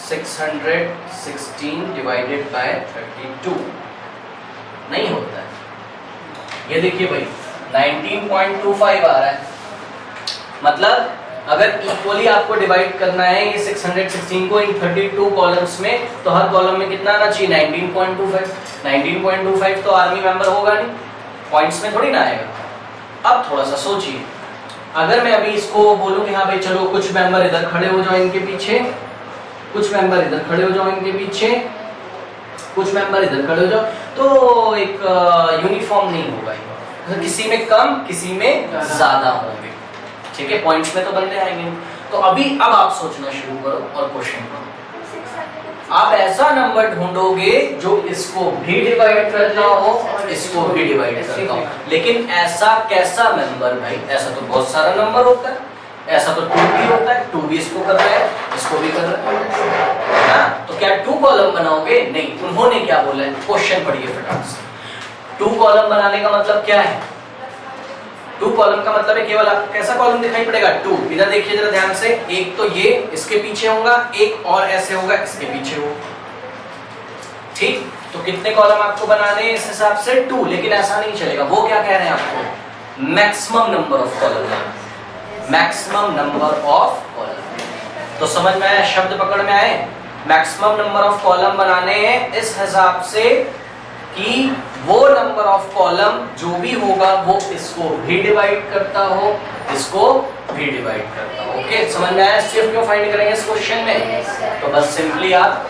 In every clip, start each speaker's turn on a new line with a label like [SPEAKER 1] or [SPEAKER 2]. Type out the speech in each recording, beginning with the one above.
[SPEAKER 1] 616 divided by 32 नहीं होता है। ये देखिए भाई 19.25 आ रहा है, मतलब अगर इक्वली आपको डिवाइड करना है ये 616 को इन 32 कॉलम्स में, तो हर कॉलम में कितना आना चाहिए 19.25। 19.25 तो आर्मी मेंबर होगा नहीं, पॉइंट्स में थोड़ी ना आएगा। अब थोड़ा सा सोचिए, अगर मैं अभी इसको बोलूं कि हाँ भाई चलो कुछ मेंबर इधर खड़े हो जाओ इनके पीछे, कुछ मेंबर इधर खड़े हो जाओ इनके पीछे, कुछ मेंबर इधर खड़े हो जाओ, तो एक यूनिफॉर्म नहीं होगा ये, तो किसी में कम किसी में ज्यादा होंगे, ठीक है, पॉइंट्स में तो बंदे आएंगे। तो अब आप सोचना शुरू करो और क्वेश्चन करो। आप ऐसा नंबर ढूंढोगे जो इसको भी डिवाइड करता हो और इसको भी डिवाइड करता हो, लेकिन ऐसा कैसा मेंबर भाई? ऐसा तो बहुत सारा नंबर होता है, ऐसा तो 2 भी होता है, 2 भी इसको कर रहा है, इसको भी कर रहा है ना, तो क्या 2 कॉलम बनाओगे? नहीं। उन्होंने क्या बोला है, क्वेश्चन पढ़िए फटाफट से। 2 कॉलम बनाने का मतलब क्या है? 2 कॉलम का मतलब है केवल आपको कैसा कॉलम दिखाई पड़ेगा 2। इधर देखिए जरा ध्यान से, एक तो ये इसके पीछे होगा, एक और ऐसे होगा इसके पीछे हो, ठीक। तो कितने कॉलम आपको बनाने हैं इस हिसाब से 2, लेकिन ऐसा नहीं चलेगा। वो क्या कह रहे हैं आपको? Maximum number of column, maximum number of column. तो समझ में आया, शब्द पकड़ में आए? मैक्सिमम नंबर ऑफ कॉलम बनाने हैं इस हिसाब से कि वो नंबर ऑफ कॉलम जो भी होगा वो इसको भी डिवाइड करता हो, इसको भी डिवाइड करता हो। ओके, समझ में आया? एचसीएफ क्यों फाइंड करेंगे इस क्वेश्चन में? तो बस सिंपली आप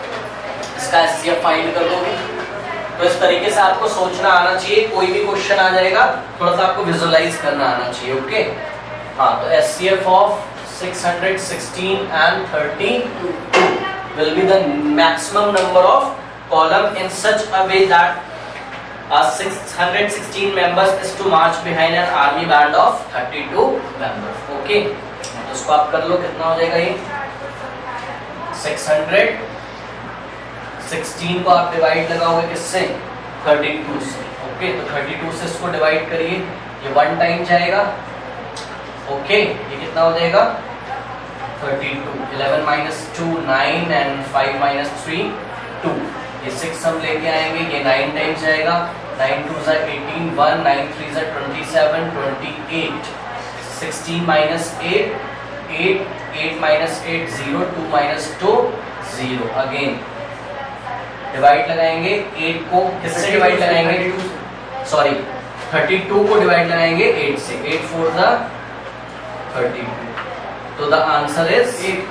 [SPEAKER 1] इसका एचसीएफ फाइंड कर दोगे। तो इस तरीके से आपको सोचना आना चाहिए, कोई भी क्वेश्चन आ जाएगा थोड़ा सा आपको विजुअलाइज करना आना चाहिए। ओके, हाँ, तो HCF of 616 and 32 will be the maximum number of column in such a way that 616 members is to march behind an army band of 32 members. Okay, तो इसको आप कर लो, कितना हो जाएगा ये 616 को आप डिवाइड लगाओगे किससे? 32 से। ओके, तो 32 से इसको डिवाइड करिए, ये 1 टाइम जाएगा। ओके, ये कितना हो जाएगा 32, 11 minus 2 9 and 5 minus 3 2, ये 6 हम लेके आएंगे, ये 9 टाइम्स जाएगा, 9 2 is 18, 1 9 3 is 27 28, 16 minus 8 8 8 minus 8 0, 2 minus 2 0। Again divide लगाएंगे, 8 को किससे डिवाइड लगाएंगे? सॉरी, 32 को डिवाइड लगाएंगे 8 से, 8 4 the 32, तो the answer is 8।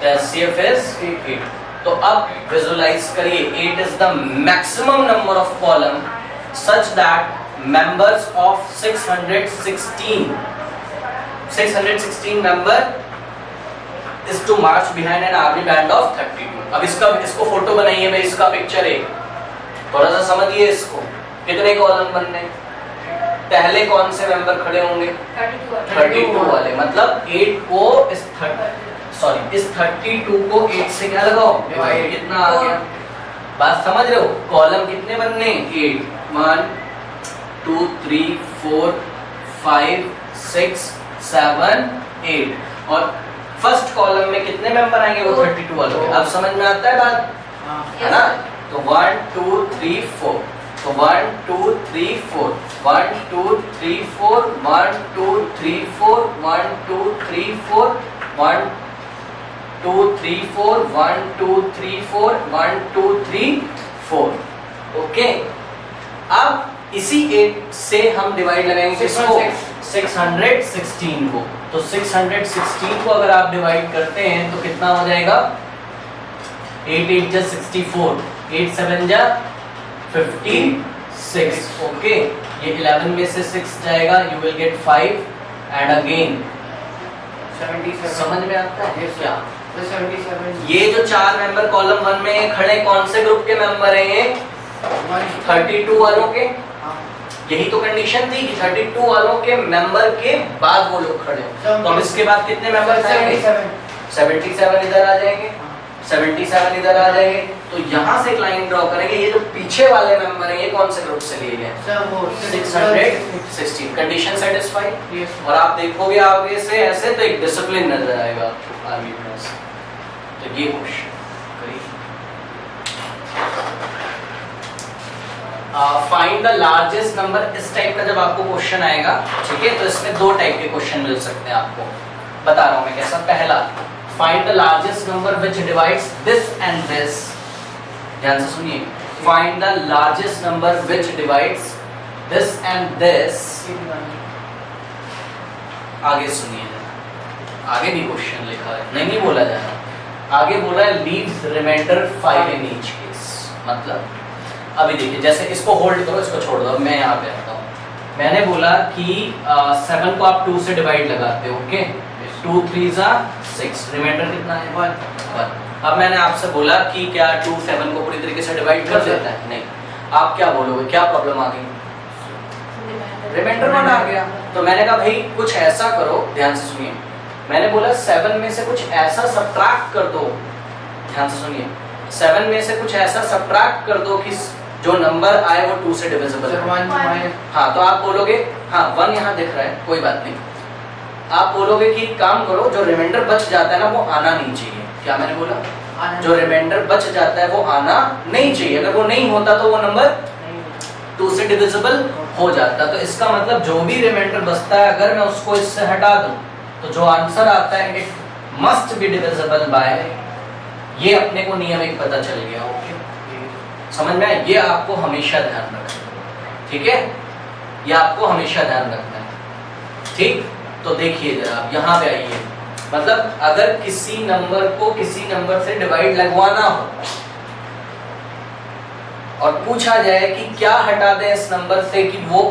[SPEAKER 1] The HCF is 8। तो अब विजुअलाइज करिए, 8 is the maximum number of column such that members of 616 member is to march behind an army band of 32। अब इसको फोटो बनाइए भाई, इसका पिक्चर है, थोड़ा सा समझिए इसको। कितने कॉलम बनने? पहले कौन से मेंबर खड़े होंगे? 32 वाले, मतलब 8 को इस 32 को 8 से क्या लगाओ डिवाइड, कितना आ गया? बात समझ रहे हो? कॉलम कितने बनने? 8, 1 2 3 4 5 6 7 8, और फर्स्ट कॉलम में कितने मेंबर आएंगे? वो 32 वालों के। अब समझ में आता है बात, है ना? तो 1 2 3 4, तो 1 2 3 4 1 2 3 4 1 2 3 4 1 2 3 4 1 2 3 4 1 2 3 4 1 2 3 4। ओके, अब इसी 8 से हम डिवाइड लगाएंगे किसको? 616 को। तो 616 को अगर आप डिवाइड करते हैं तो कितना हो जाएगा? 8 8 जा 64, 8 7 जा 56। ओके, ये 11 में से 6 जाएगा, you will get 5 and again 77। समझ में आता है क्या? 77। ये जो 4 मेंबर कॉलम 1 में खड़े कौन से ग्रुप के मेंबर हैं? ये 32 वालों के। यही तो कंडीशन थी कि 32 वालों के मेंबर के बाद वो लोग खड़े हो। तो अब इसके बाद कितने मेंबर आएंगे? 77 इधर आ जाएंगे, 77 इधर आ जाएंगे। तो यहाँ से एक लाइन ड्रॉ करेंगे, ये जो पीछे वाले मेंबर हैं ये कौन से ग्रुप से लिए गए? 616। Condition satisfy. और आप देखोगे आगे से ऐसे तो एक डिसिप्लिन नजर आएगा आर्मी में। तो ये question find the largest number, इस टाइप का जब आपको क्वेश्चन आएगा, ठीक है, तो इसमें दो टाइप के क्वेश्चन मिल सकते हैं आपको, बता रहा हूं मैं कैसा। पहला, find the largest number which divides this and this, ध्यान से सुनिए, find the largest number which divides this and this. आगे सुनिए, आगे भी क्वेश्चन लिखा है, नहीं बोला जा रहा, आगे बोला है leaves remainder 5 in each case. मतलब अभी देखिए, जैसे इसको होल्ड करो, इसको छोड़ दो, मैं यहाँ पे आता हूँ। मैंने बोला कि 7 को आप 2 से डिवाइड लगाते हो, ओके, 2 3 6, रिमाइंडर कितना है 1। अब मैंने आपसे बोला कि क्या 2 7 को पूरी तरीके से डिवाइड कर देता है? नहीं। आप क्या बोलोगे, क्या प्रॉब्लम आ गई? रिमाइंडर 1 आ गया। तो मैंने कहा भाई कुछ ऐसा करो, ध्यान से सुनिए, मैंने बोला 7 में से कुछ ऐसा सब्ट्रैक्ट कर दो, ध्यान से सुनिए, 7 में से कुछ ऐसा सब्ट्रैक्ट कर दो कि जो नंबर आए वो 2 से डिविजिबल है। हाँ, तो आप बोलोगे, हाँ 1 यहाँ दिख रहा है, कोई बात नहीं, आप बोलोगे कि काम करो, जो रिमाइंडर बच जाता है ना वो आना नहीं चाहिए। क्या मैंने बोला? जो रिमाइंडर बच जाता है वो आना नहीं चाहिए। अगर वो नहीं होता तो वो नंबर 2 से डिविजिबल हो जाता। तो इसका मतलब जो भी रिमाइंडर बचता है, अगर मैं उसको इससे हटा दूं तो जो आंसर आता है it must be divisible by, ये अपने को नियम एक पता चल गया। ओके, समझ में आया? ये आपको हमेशा ध्यान रखना है, ठीक है, ये आपको हमेशा ध्यान रखना है, ठीक। तो देखिए जरा यहाँ पे आइए, मतलब अगर किसी नंबर को किसी नंबर से डिवाइड लगवाना हो और पूछा जाए कि क्या हटा दें इस नंबर से कि वो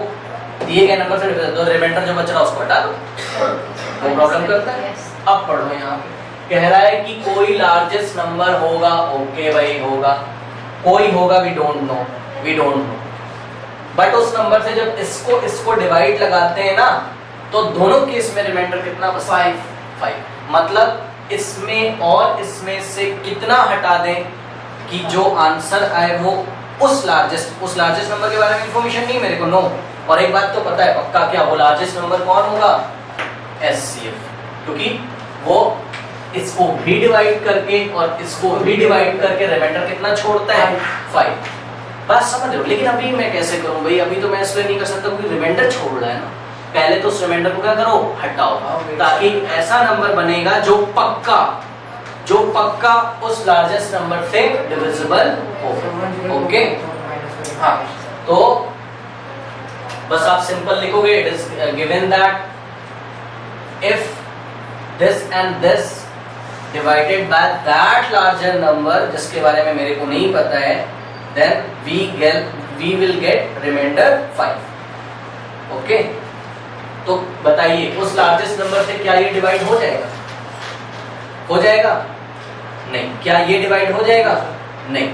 [SPEAKER 1] दिए गए नंबर से डिवाइड, तो रिमाइंडर जो बच रहा है उसको हटा दो, वो प्रॉब्लम करता है। अब पढ़ो, यहाँ पे कह रहा है कि कोई लार्जेस्ट नंबर होगा, ओके भाई होगा, कोई होगा, वी डोंट नो, बट उस नंबर से जब इसको डिवाइड लगाते हैं ना, तो दोनों केस में रिमाइंडर कितना बचता है? 5। मतलब इसमें और इसमें से कितना हटा दें कि जो आंसर आए वो उस लार्जेस्ट नंबर के बारे में इंफॉर्मेशन नहीं मेरे को, नो। और एक बात तो पता है पक्का, क्या वो लार्जेस्ट नंबर कौन होगा? SCF, क्योंकि वो इसको भी डिवाइड करके और इसको भी डिवाइड करके रिमाइंडर कितना छोड़ता है? 5। बात समझ रहे हो? लेकिन अभी मैं कैसे करूं भाई? अभी तो मैं इसलिए नहीं कर सकता क्योंकि रिमाइंडर छोड़ रहा है ना। पहले तो उस रिमाइंडर को क्या करो? हटाओ, ताकि ऐसा नंबर बनेगा जो पक्का उस लार्जेस्ट नंबर से डिविजिबल हो। ओके, हाँ, तो बस आप सिंपल लिखोगे, it is given that if this and this divided by that larger number, जिसके बारे में मेरे को नहीं पता है, then we will get remainder 5। Okay, तो बताइए उस लार्जेस्ट नंबर से क्या ये डिवाइड हो जाएगा? हो जाएगा? नहीं। क्या ये डिवाइड हो जाएगा? नहीं।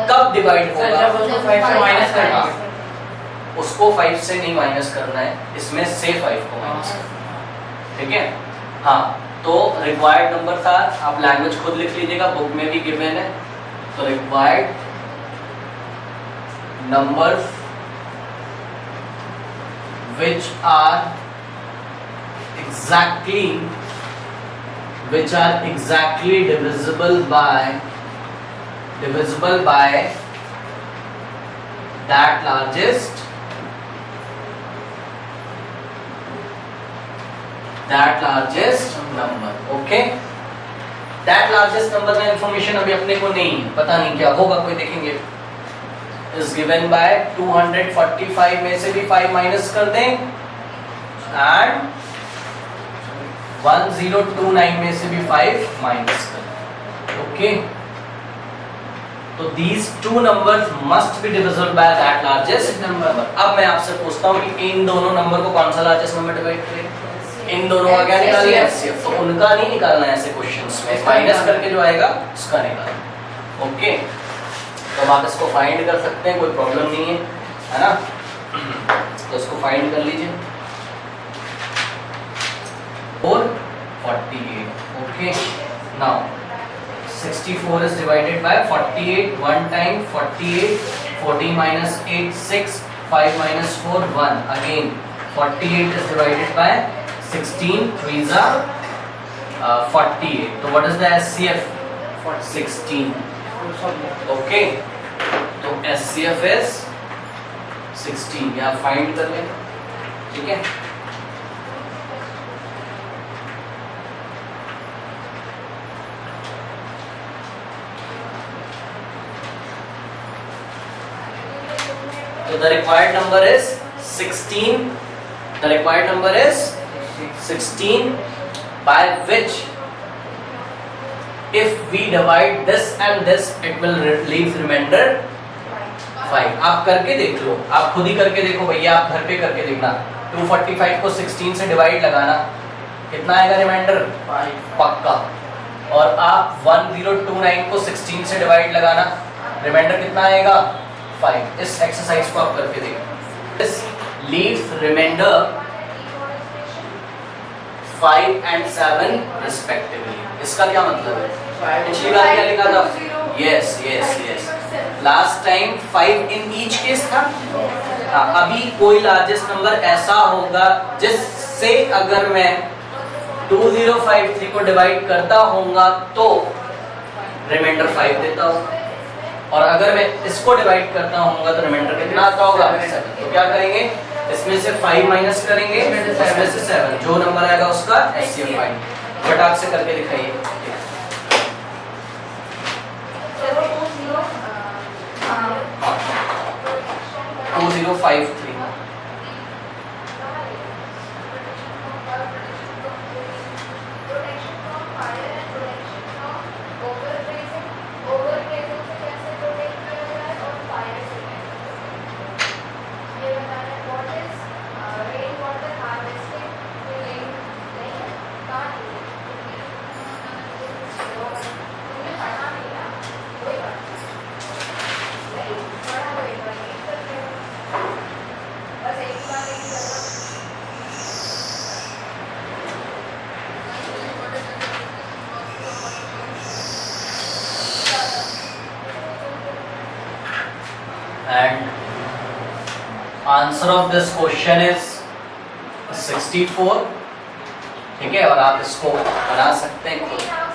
[SPEAKER 1] कब डिवाइड होगा? उसको 5 से नहीं माइनस करना है, इसमें से 5 को माइनस करना, ठीक है। हाँ, तो रिक्वायर्ड नंबर था, आप लैंग्वेज खुद लिख लीजिएगा, बुक में भी गिवन है। तो required numbers which are exactly divisible by that largest number। Okay, that largest number का इंफॉर्मेशन अभी अपने को नहीं है, पता नहीं क्या होगा, कोई देखेंगे। is given by 245 में से भी 5 माइनस कर दें and 1029 में से भी 5 माइनस कर दें। ओके, तो these two numbers must be divisible by that largest number। अब मैं आपसे पूछता हूँ कि इन दोनों नंबर को कौन सा लार्जेस्ट नंबर डिवाइड करें? इन दोनों का क्या निकालिए? HCF। तो उनका नहीं निकालना है ऐसे क्वेश्चंस में, माइनस करके जो आएगा उसका निकालना। ओके, तो आप इसको फाइंड कर सकते हैं, कोई प्रॉब्लम नहीं है ना। तो इसको फाइंड कर लीजिए, 448। Okay, now 64 is divided by 48, 1 time 48, 40 minus 8 6, 5 minus 4 1, again 48 is divided by 16, 3s are 48। तो what is the SCF? 16। Okay, तो SCF is 16 या फाइंड कर लें, ठीक है। So the required number is 16. The required number is 16, by which if we divide this and this, it will leave remainder 5. आप करके देख लो, आप खुद ही करके देखो भैया, आप घर पे करके देखना। 245 को 16 से डिवाइड लगाना, कितना आएगा रिमाइंडर? 5 पक्का। और आप 1029 को 16 से डिवाइड लगाना, रिमाइंडर कितना आएगा? 5। इस एक्सरसाइज को आप करके देखो। This leaves remainder 5 and 7 respectively. इसका क्या मतलब है? पिछली बार क्या लिखा था? Yes yes yes, last time 5 in each case था। हाँ, अभी कोई लार्जेस्ट नंबर ऐसा होगा जिससे अगर मैं 2053 को डिवाइड करता होऊंगा तो रिमाइंडर 5 देता हूँ, और अगर मैं इसको डिवाइड करता होऊंगा तो रिमाइंडर कितना आता होगा? 7। तो क्या करेंगे, इसमें से 5 माइनस करेंगे, इसमें से 7, जो नंबर आएगा उसका एचसीएफ फाइंड। फटाक से करके दिखाइए। 2053 and answer of this question is 64, ठीक है। और आप इसको बना सकते हैं खुद।